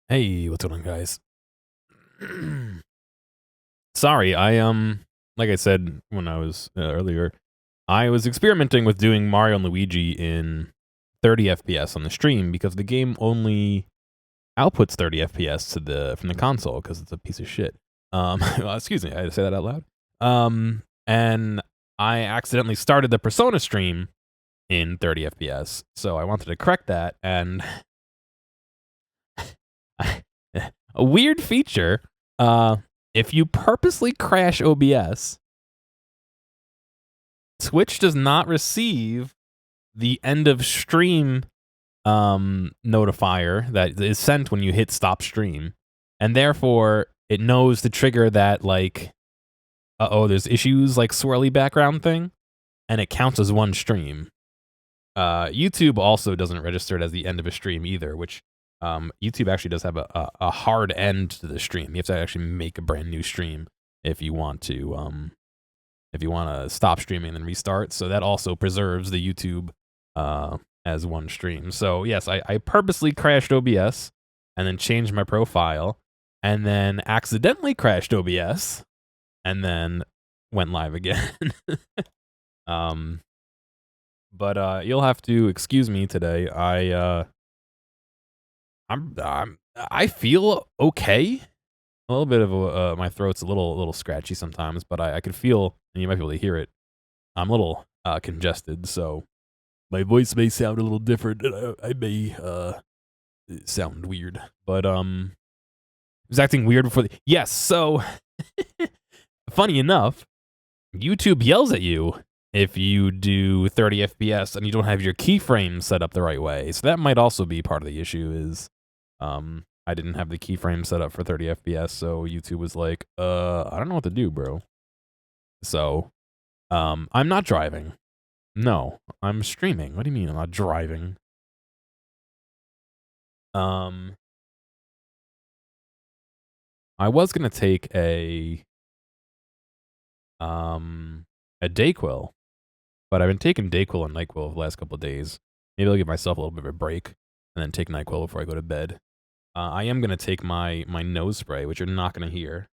Hey, what's going on, guys? Sorry, like I said when I was earlier, I was experimenting with doing Mario and Luigi in 30 FPS on the stream because the game only outputs 30 FPS to the from the console because it's a piece of shit. Well, excuse me, I had to say that out loud. And I accidentally started the Persona stream in 30 FPS, so I wanted to correct that, and a weird feature. If you purposely crash OBS, Twitch does not receive the end of stream notifier that is sent when you hit stop stream, and therefore it knows to trigger that like, there's issues like swirly background thing, and it counts as one stream. YouTube also doesn't register it as the end of a stream either, which YouTube actually does have a hard end to the stream. You have to actually make a brand new stream if you want to stop streaming and then restart. So that also preserves the YouTube as one stream. So yes, I purposely crashed OBS and then changed my profile and then accidentally crashed OBS and then went live again. But you'll have to excuse me today. I feel okay. A little bit of my throat's a little scratchy sometimes, but I can feel, and you might be able to hear it. I'm a little congested, so my voice may sound a little different. And I may sound weird, but I was acting weird before. Yes, so funny enough, YouTube yells at you if you do 30 FPS and you don't have your keyframe set up the right way. So that might also be part of the issue. Is I didn't have the keyframe set up for 30 FPS, so YouTube was like, I don't know what to do, bro. So, I'm not driving. No, I'm streaming. What do you mean I'm not driving? I was gonna take a Dayquil, but I've been taking Dayquil and NyQuil the last couple of days. Maybe I'll give myself a little bit of a break and then take NyQuil before I go to bed. I am gonna take my nose spray, which you're not gonna hear,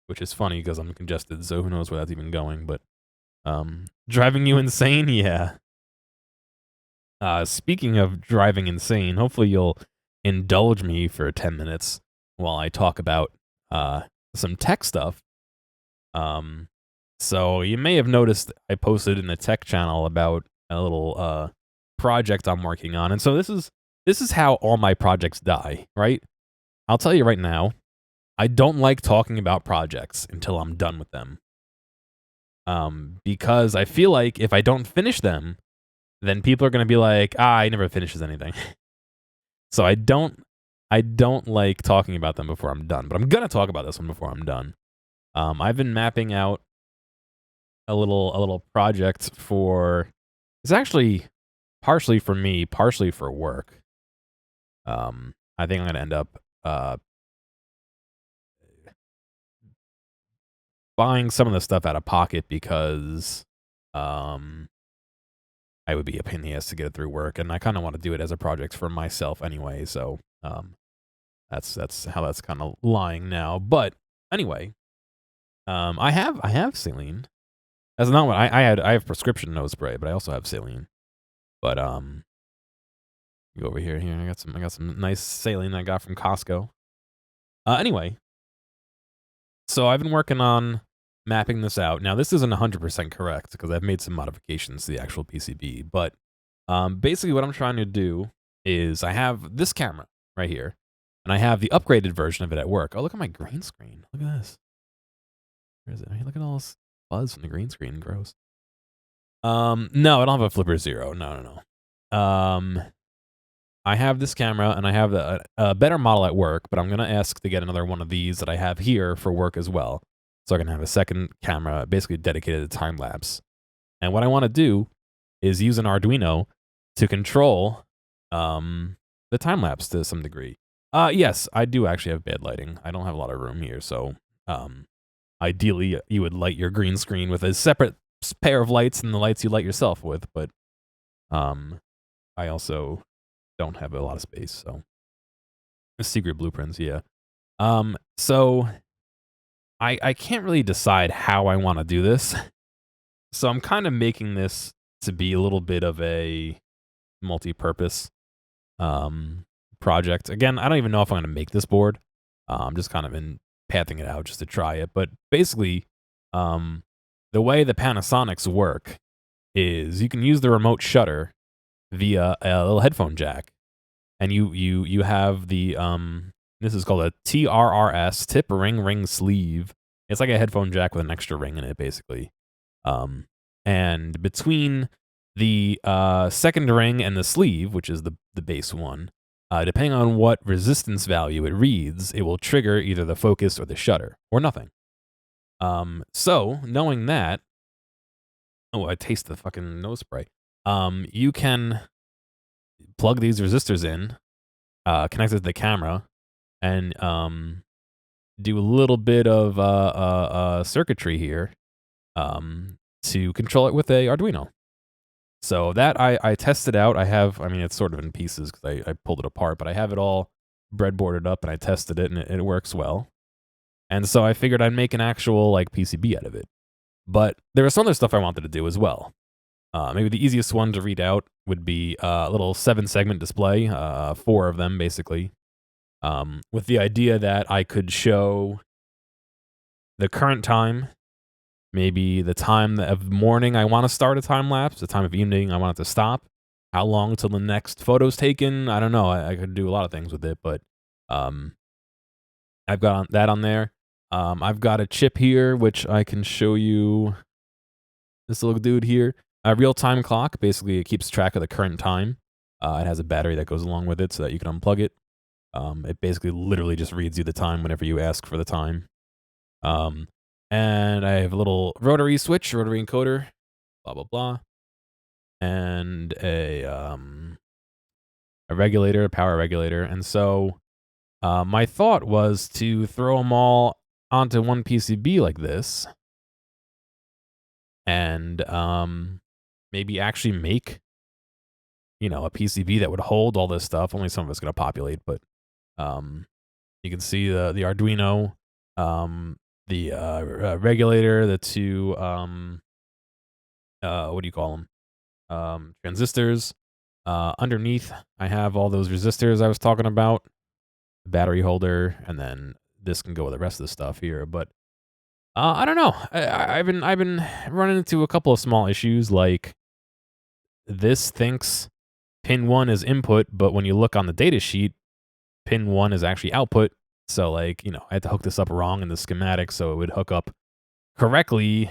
which is funny because I'm congested, so who knows where that's even going. But driving you insane, yeah. Speaking of driving insane, hopefully you'll indulge me for 10 minutes while I talk about some tech stuff. So you may have noticed I posted in the tech channel about a little project I'm working on, and so this is how all my projects die, right? I'll tell you right now, I don't like talking about projects until I'm done with them. Because I feel like if I don't finish them, then people are going to be like, I never finishes anything. So I don't like talking about them before I'm done, but I'm going to talk about this one before I'm done. I've been mapping out a little project for, it's actually partially for me, partially for work. I think I'm going to end up buying some of the stuff out of pocket because I would be a pain in the ass to get it through work, and I kind of want to do it as a project for myself anyway. So that's how that's kind of lying now. But anyway, I have saline. That's not what I have prescription nose spray, but I also have saline. But go over here. I got some nice saline I got from Costco. Anyway, so I've been working on mapping this out. Now, this isn't 100% correct because I've made some modifications to the actual PCB, but basically what I'm trying to do is I have this camera right here, and I have the upgraded version of it at work. Oh, look at my green screen. Look at this. Where is it? Hey, look at all this fuzz from the green screen. Gross. No, I don't have a Flipper Zero. No. I have this camera, and I have a better model at work, but I'm going to ask to get another one of these that I have here for work as well. So I can have a second camera basically dedicated to time-lapse. And what I want to do is use an Arduino to control the time-lapse to some degree. Yes, I do actually have bad lighting. I don't have a lot of room here, so ideally you would light your green screen with a separate pair of lights than the lights you light yourself with, but I also don't have a lot of space. So secret blueprints, yeah. So I can't really decide how I want to do this. So I'm kind of making this to be a little bit of a multi-purpose um, project. Again, I don't even know if I'm going to make this board. I'm just kind of in pathing it out just to try it. But basically, um, the way the Panasonics work is you can use the remote shutter via a little headphone jack, and you have the this is called a TRRS, tip ring sleeve. It's like a headphone jack with an extra ring in it, basically. And between the second ring and the sleeve, which is the base one, depending on what resistance value it reads, it will trigger either the focus or the shutter, or nothing. So knowing that, oh, I taste the fucking nose spray. You can plug these resistors in, connect it to the camera, and do a little bit of circuitry here to control it with a Arduino. So that I tested out. I mean, it's sort of in pieces because I pulled it apart, but I have it all breadboarded up and I tested it and it works well. And so I figured I'd make an actual like PCB out of it. But there was some other stuff I wanted to do as well. Maybe the easiest one to read out would be a little 7-segment display, 4 of them basically, with the idea that I could show the current time, maybe the time of morning I want to start a time lapse, the time of evening I want it to stop, how long till the next photo's taken. I don't know. I could do a lot of things with it, but I've got that on there. I've got a chip here, which I can show you. This little dude here, a real-time clock. Basically, it keeps track of the current time. It has a battery that goes along with it so that you can unplug it. It basically literally just reads you the time whenever you ask for the time. And I have a little rotary switch, rotary encoder, blah, blah, blah. And a regulator, a power regulator. And so my thought was to throw them all onto one PCB like this. And maybe actually make, a PCB that would hold all this stuff. Only some of it's going to populate, but you can see the Arduino, the regulator, the two, what do you call them? Transistors. Underneath, I have all those resistors I was talking about, the battery holder, and then this can go with the rest of the stuff here. But I don't know. I've been running into a couple of small issues, like this thinks pin 1 is input, but when you look on the data sheet, pin 1 is actually output. So like, I had to hook this up wrong in the schematic so it would hook up correctly,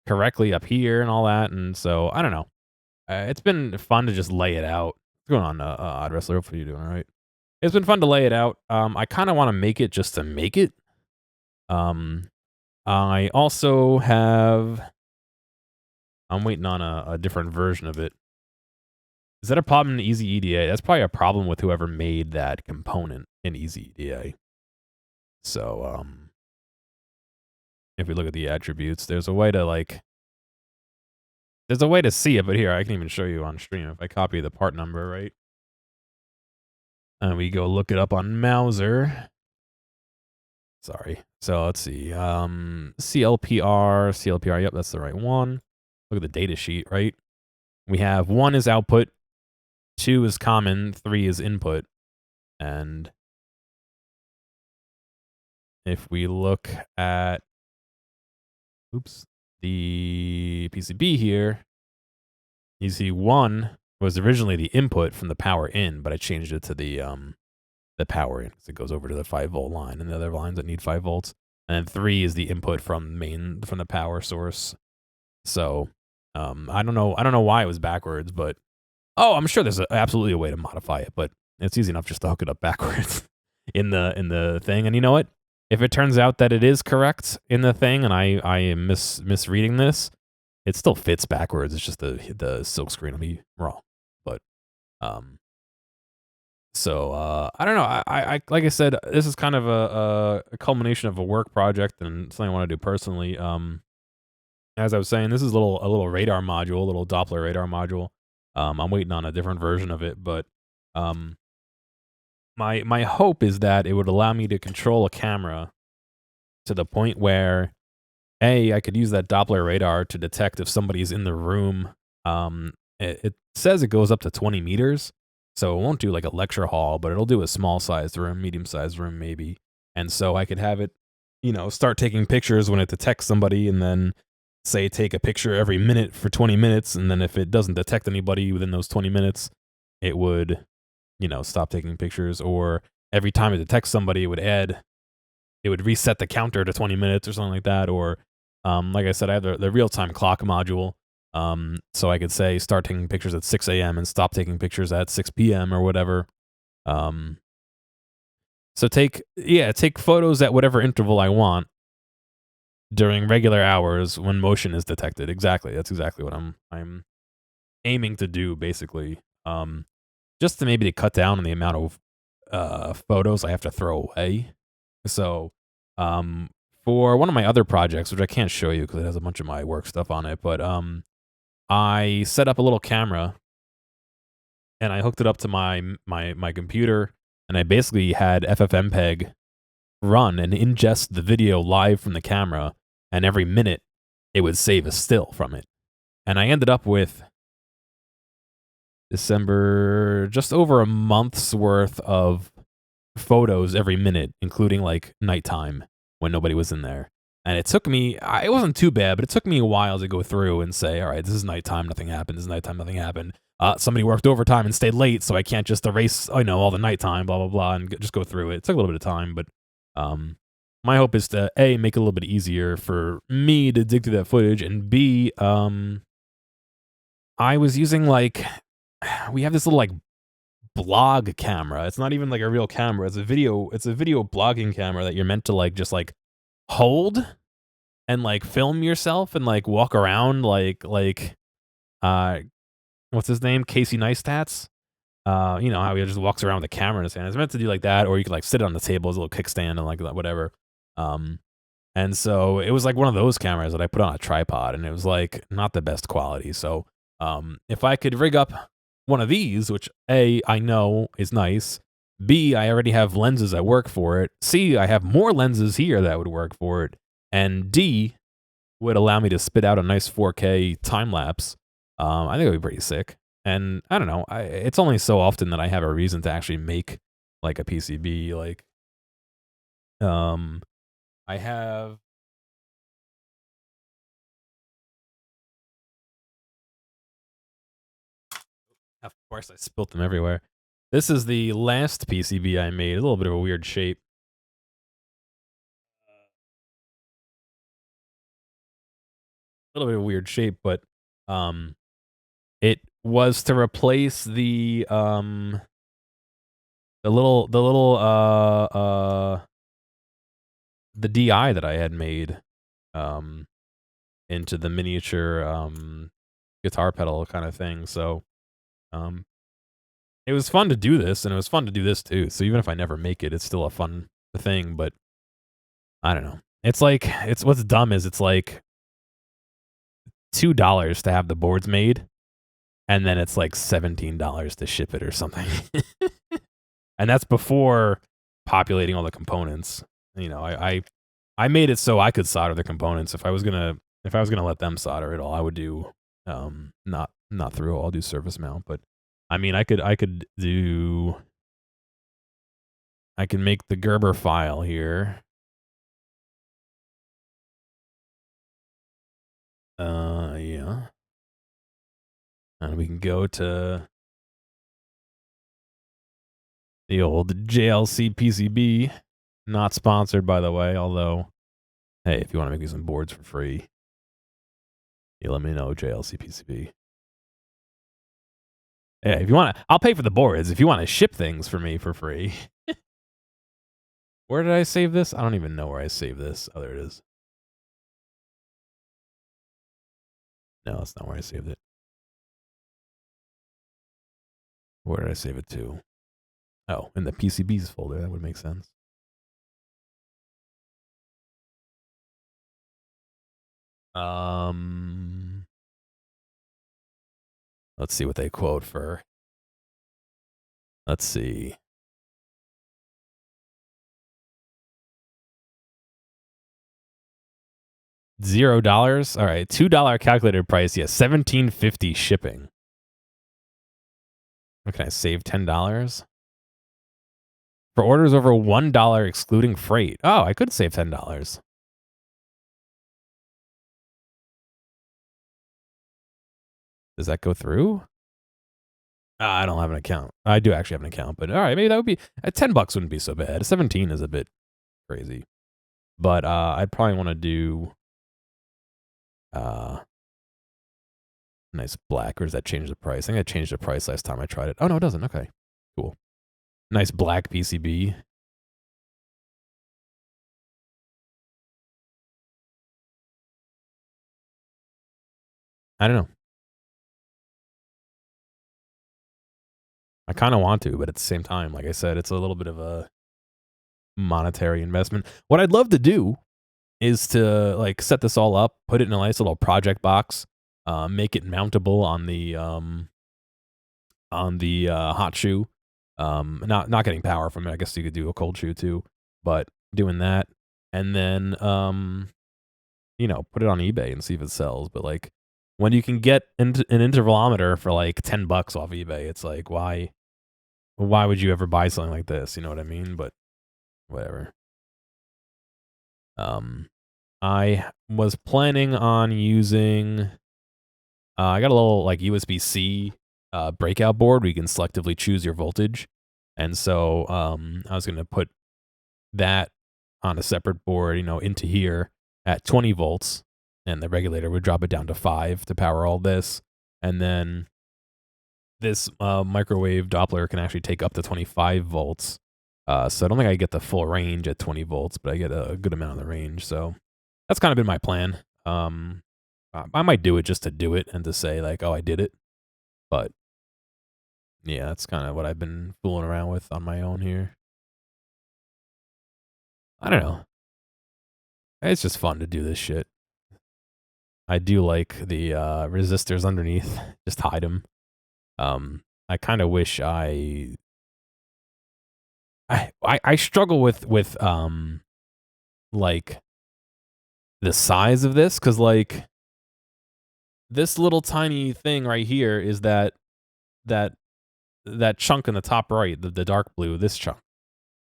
correctly up here and all that. And so I don't know. It's been fun to just lay it out. What's going on, Odd Wrestler? Hopefully you're doing all right. It's been fun to lay it out. I kind of want to make it just to make it. I also have. I'm waiting on a different version of it. Is that a problem in Easy EDA? That's probably a problem with whoever made that component in Easy EDA. So, if we look at the attributes, there's a way to see it, but here, I can even show you on stream. If I copy the part number, right? And we go look it up on Mouser. Sorry. So let's see. CLPR, yep, that's the right one. Look at the data sheet, right? We have 1 is output, 2 is common, 3 is input. And if we look at, the PCB here, you see 1 was originally the input from the power in, but I changed it to the power in because it goes over to the 5-volt line and the other lines that need 5 volts. And then 3 is the input from the power source. So I don't know why it was backwards, but I'm sure there's absolutely a way to modify it, but it's easy enough just to hook it up backwards in the thing. And you know what? If it turns out that it is correct in the thing and I am misreading this, it still fits backwards. It's just the silk screen will be wrong. But so I don't know. I like I said, this is kind of a culmination of a work project and something I want to do personally. As I was saying, this is a little radar module, a little Doppler radar module. I'm waiting on a different version of it, but um, my hope is that it would allow me to control a camera to the point where I could use that Doppler radar to detect if somebody's in the room. It says it goes up to 20 meters, so it won't do like a lecture hall, but it'll do a small sized room, medium sized room, maybe. And so I could have it, start taking pictures when it detects somebody, and then say take a picture every minute for 20 minutes. And then if it doesn't detect anybody within those 20 minutes, it would, stop taking pictures. Or every time it detects somebody, it would reset the counter to 20 minutes or something like that. Or, like I said, I have the real time clock module. So I could say start taking pictures at 6 a.m. and stop taking pictures at 6 p.m. or whatever. Um, so take photos at whatever interval I want during regular hours when motion is detected. Exactly. That's exactly what I'm aiming to do, basically. Just to maybe to cut down on the amount of photos I have to throw away. So, um, for one of my other projects, which I can't show you because it has a bunch of my work stuff on it, but I set up a little camera and I hooked it up to my computer, and I basically had FFmpeg run and ingest the video live from the camera, and every minute it would save a still from it, and I ended up with December just over a month's worth of photos every minute, including like nighttime when nobody was in there. And it took me, it wasn't too bad, but it took me a while to go through and say, all right, this is nighttime, nothing happened. This is nighttime, nothing happened. Somebody worked overtime and stayed late, so I can't just erase, all the nighttime, blah, blah, blah, and just go through it. It took a little bit of time, but um, my hope is to make it a little bit easier for me to dig through that footage, and B, I was using like, we have this little like blog camera. It's not even like a real camera. It's a video blogging camera that you're meant to like just like hold and like film yourself and like walk around like uh what's his name? Casey Neistats. You know how he just walks around with a camera in his hand. It's meant to do like that, or you could like sit on the table as a little kickstand and like whatever. Um and so it was like one of those cameras that I put on a tripod, and it was like not the best quality. So if I could rig up one of these, which A, I know is nice, B, I already have lenses that work for it, C, I have more lenses here that would work for it, and D, would allow me to spit out a nice 4K time lapse, I think it would be pretty sick. And I don't know, it's only so often that I have a reason to actually make like a PCB. Like, um, I have Of course, I spilt them everywhere. This is the last PCB I made. A little bit of a weird shape. A little bit of a weird shape, but um, it was to replace the DI that I had made um into the miniature guitar pedal kind of thing. So um, it was fun to do this, and it was fun to do this too. So even if I never make it, it's still a fun thing. But I don't know. It's like it's what's dumb is it's like $2 to have the boards made, and then it's like $17 to ship it or something. And that's before populating all the components. I made it so I could solder the components. If I was gonna let them solder it all, I would do not through. I'll do surface mount. But I mean, I can make the Gerber file here. Yeah, and we can go to the old JLC PCB. Not sponsored, by the way. Although, hey, if you want to make me some boards for free, you let me know, JLC PCB. Yeah, if you want to, I'll pay for the boards. If you want to ship things for me for free. Where did I save this? I don't even know where I saved this. Oh, there it is. No, that's not where I saved it. Where did I save it to? Oh, in the PCBs folder. That would make sense. Um, Let's see what they quote for. Let's see. $0. All right, $2 calculated price. Yeah, $17.50 shipping. What can I save? $10 for orders over $1 excluding freight. Oh, I could save $10. Does that go through? I don't have an account. I do actually have an account, but all right, maybe that would be $10 wouldn't be so bad. 17 is a bit crazy, but I'd probably want to do nice black. Or does that change the price? I think I changed the price last time I tried it. Oh no, it doesn't. Okay, cool. Nice black PCB. I don't know. I kind of want to, but at the same time, like I said, it's a little bit of a monetary investment. What I'd love to do is to like set this all up, put it in a nice little project box, make it mountable on the hot shoe. Not getting power from it. I guess you could do a cold shoe too, but doing that, and then put it on eBay and see if it sells. But like when you can get an intervalometer for like $10 off eBay, it's like why would you ever buy something like this? You know what I mean? But whatever. I was planning on using. I got a little like USB-C breakout board where you can selectively choose your voltage, and so I was gonna put that on a separate board, into here at 20 volts, and the regulator would drop it down to 5 to power all this, and then this microwave Doppler can actually take up to 25 volts. So I don't think I get the full range at 20 volts, but I get a good amount of the range. So that's kind of been my plan. I might do it just to do it and to say like, oh, I did it. But yeah, that's kind of what I've been fooling around with on my own here. I don't know. It's just fun to do this shit. I do like the resistors underneath. Just hide them. I kind of wish I struggle with like the size of this, because like this little tiny thing right here is that chunk in the top right, the dark blue, this chunk.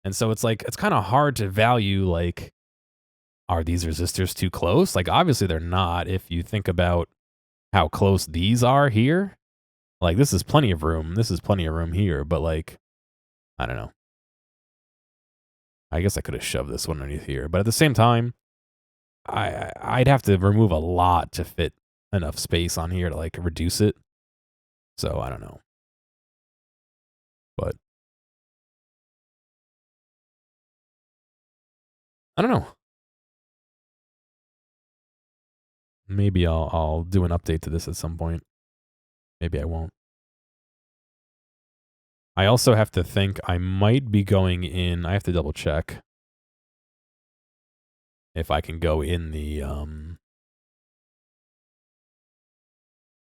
And so it's like it's kind of hard to value like, are these resistors too close? Like obviously they're not if you think about how close these are here. Like this is plenty of room. This is plenty of room here, but like I don't know. I guess I could have shoved this one underneath here, but at the same time, I'd have to remove a lot to fit enough space on here to like reduce it. So I don't know. But I don't know. Maybe I'll do an update to this at some point. Maybe I won't. I also have to think I might be going in. I have to double check if I can go in the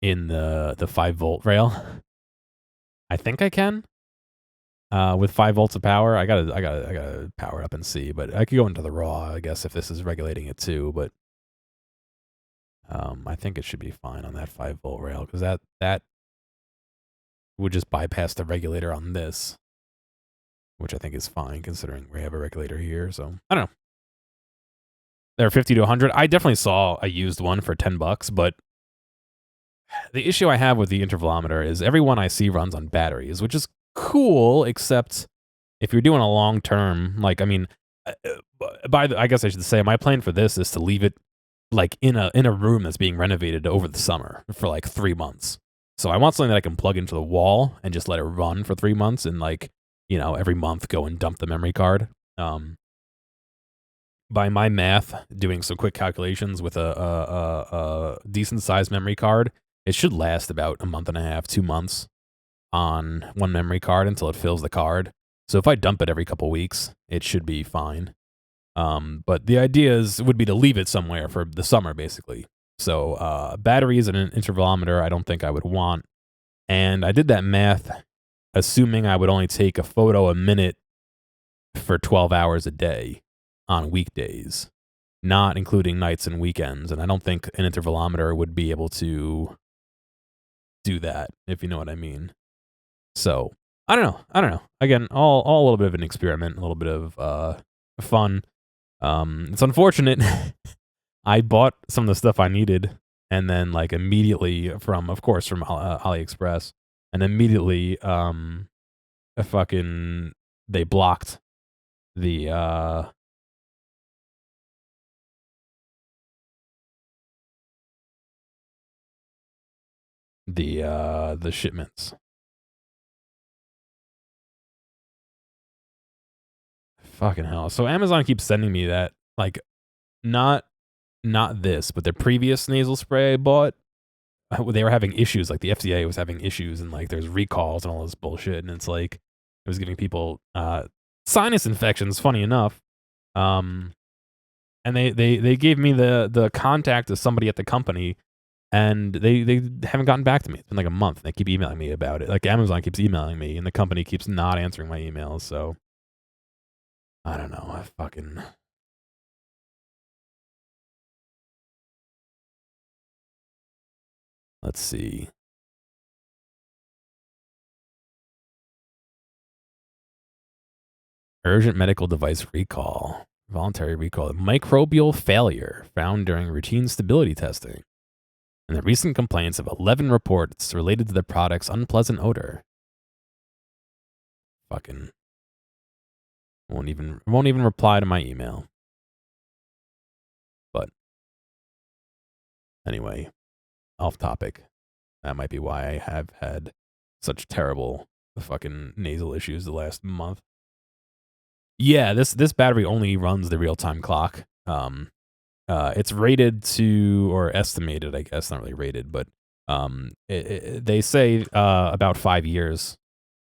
5-volt rail. I think I can. With 5 volts of power, I gotta power it up and see. But I could go into the raw, I guess, if this is regulating it too. But I think it should be fine on that 5-volt rail, because that would just bypass the regulator on this, which I think is fine considering we have a regulator here. So I don't know. They're 50 to 100. I definitely saw a used one for $10, but the issue I have with the intervalometer is everyone I see runs on batteries, which is cool, except if you're doing a long term, like I mean, I guess I should say my plan for this is to leave it like in a room that's being renovated over the summer for like 3 months. So I want something that I can plug into the wall and just let it run for 3 months, and like every month go and dump the memory card. By my math, doing some quick calculations with a decent sized memory card, it should last about a month and a half, 2 months on one memory card until it fills the card. So if I dump it every couple weeks, it should be fine. But the idea would be to leave it somewhere for the summer, basically. So batteries and an intervalometer, I don't think I would want And I did that math assuming I would only take a photo a minute for 12 hours a day on weekdays, not including nights and weekends. And I don't think an intervalometer would be able to do that, if you know what I mean. So I don't know. I don't know. Again, all a little bit of an experiment, a little bit of fun. It's unfortunate. I bought some of the stuff I needed, and then like immediately from, of course, from AliExpress, and immediately a fucking they blocked the the shipments. Fucking hell. So Amazon keeps sending me that, like, not this, but the previous nasal spray I bought. They were having issues, like the FDA was having issues, and like there's recalls and all this bullshit, and it's like it was giving people sinus infections. Funny enough, um, and they gave me the contact of somebody at the company, and they haven't gotten back to me. It's been like a month. And they keep emailing me about it. Like Amazon keeps emailing me, and the company keeps not answering my emails. So I don't know. I fucking. Let's see. Urgent medical device recall. Voluntary recall. Microbial failure found during routine stability testing. And the recent complaints of 11 reports related to the product's unpleasant odor. Fucking won't even reply to my email. But anyway, off topic. That might be why I have had such terrible fucking nasal issues the last month. Yeah, this battery only runs the real-time clock. It's rated to, or estimated, I guess, not really rated, but they say about 5 years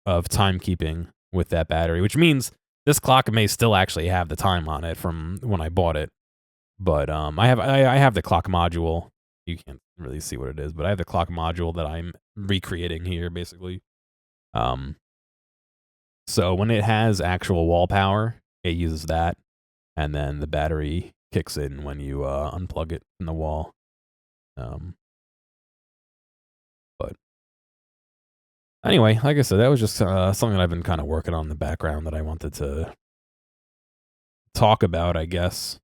of timekeeping with that battery, which means this clock may still actually have the time on it from when I bought it. But I have the clock module. You can't really see what it is, but I have the clock module that I'm recreating here, basically. So when it has actual wall power, it uses that, and then the battery kicks in when you unplug it from the wall. But anyway, like I said, that was just something that I've been kind of working on in the background that I wanted to talk about, I guess.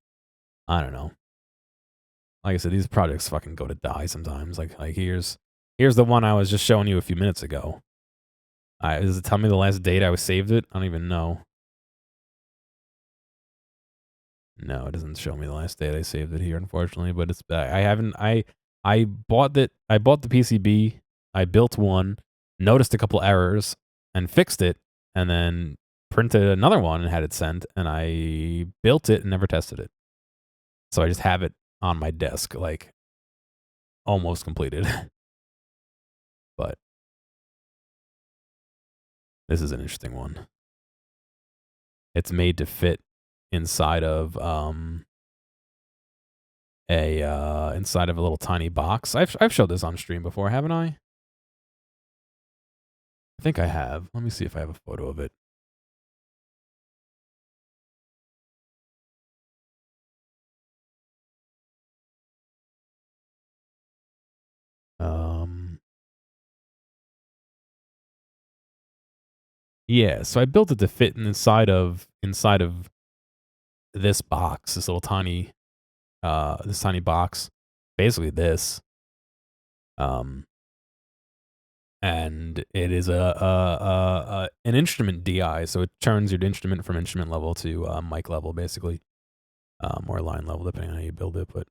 I don't know. Like I said, these projects fucking go to die sometimes. Like here's the one I was just showing you a few minutes ago. Does it tell me the last date I saved it? I don't even know. No, it doesn't show me the last date I saved it here, unfortunately. But it's I haven't I bought the PCB. I built one, noticed a couple errors, and fixed it, and then printed another one and had it sent. And I built it and never tested it. So I just have it on my desk, like almost completed. But this is an interesting one. It's made to fit inside of inside of a little tiny box. I've showed this on stream before, haven't I? I think I have. Let me see if I have a photo of it. Yeah, so I built it to fit inside of this box, this tiny box, basically this. And it is an instrument DI, so it turns your instrument from instrument level to mic level, basically, or line level, depending on how you build it. But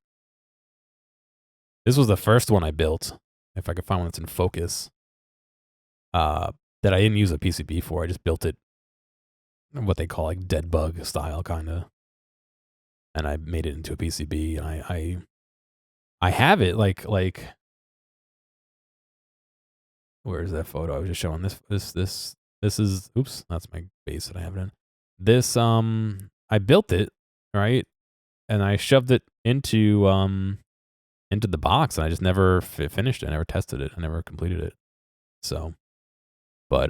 this was the first one I built. If I could find one that's in focus, that I didn't use a PCB for. I just built it, what they call like dead bug style, kind of, and I made it into a PCB. And I have it like where is that photo? I was just showing this is, oops, that's my base that I have it in. This I built it, right, and I shoved it into the box, and I just never finished it. I never tested it. I never completed it. So, but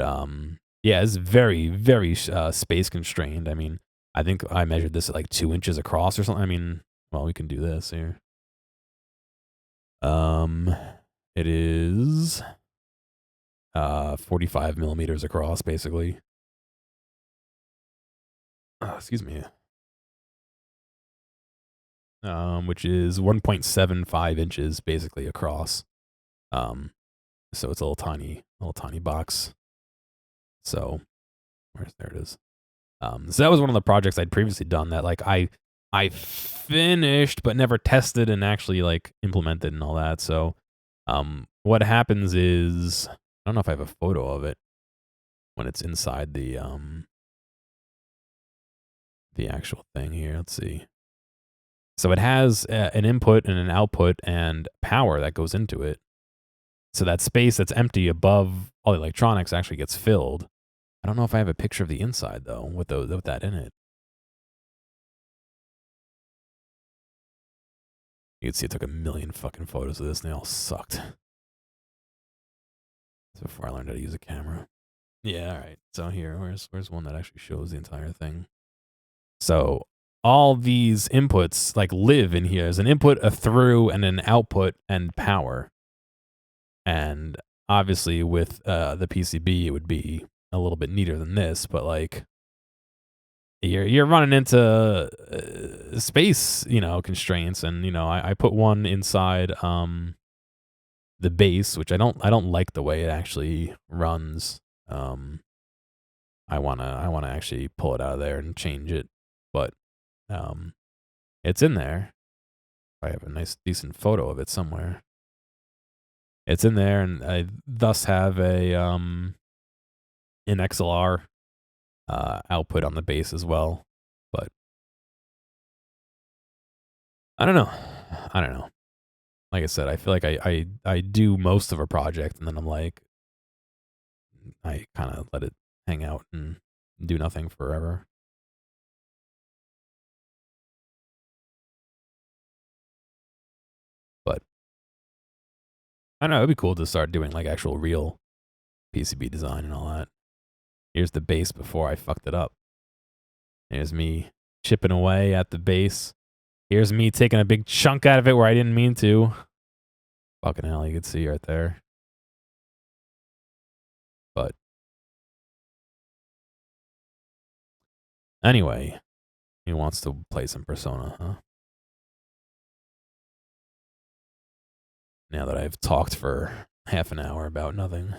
yeah, it's very, very space constrained. I mean, I think I measured this at like 2 inches across or something. I mean, well, we can do this here. Um, it is 45 millimeters across, basically. Excuse me. Which is 1.75 inches basically across. Um, so it's a little tiny box. So there it is. So that was one of the projects I'd previously done that like I finished but never tested and actually like implemented and all that. So what happens is I don't know if I have a photo of it when it's inside the actual thing here. Let's see. So it has an input and an output and power that goes into it. So that space that's empty above all the electronics actually gets filled. I don't know if I have a picture of the inside though with that in it. You can see I took a million fucking photos of this and they all sucked. That's before I learned how to use a camera. Yeah, all right. So here, where's one that actually shows the entire thing? So all these inputs like live in here. There's an input, a through, and an output and power. And obviously with the PCB, it would be a little bit neater than this, but like you're running into space, constraints, and I put one inside the base, which I don't like the way it actually runs. I wanna actually pull it out of there and change it, but it's in there. I have a nice decent photo of it somewhere. It's in there, and I thus have an XLR output on the base as well. But I don't know. I don't know. Like I said, I feel like I do most of a project, and then I'm like, I kind of let it hang out and do nothing forever. But I don't know. It'd be cool to start doing like actual real PCB design and all that. Here's the base before I fucked it up. Here's me chipping away at the base. Here's me taking a big chunk out of it where I didn't mean to. Fucking hell, you can see right there. But anyway, he wants to play some Persona, huh? Now that I've talked for half an hour about nothing.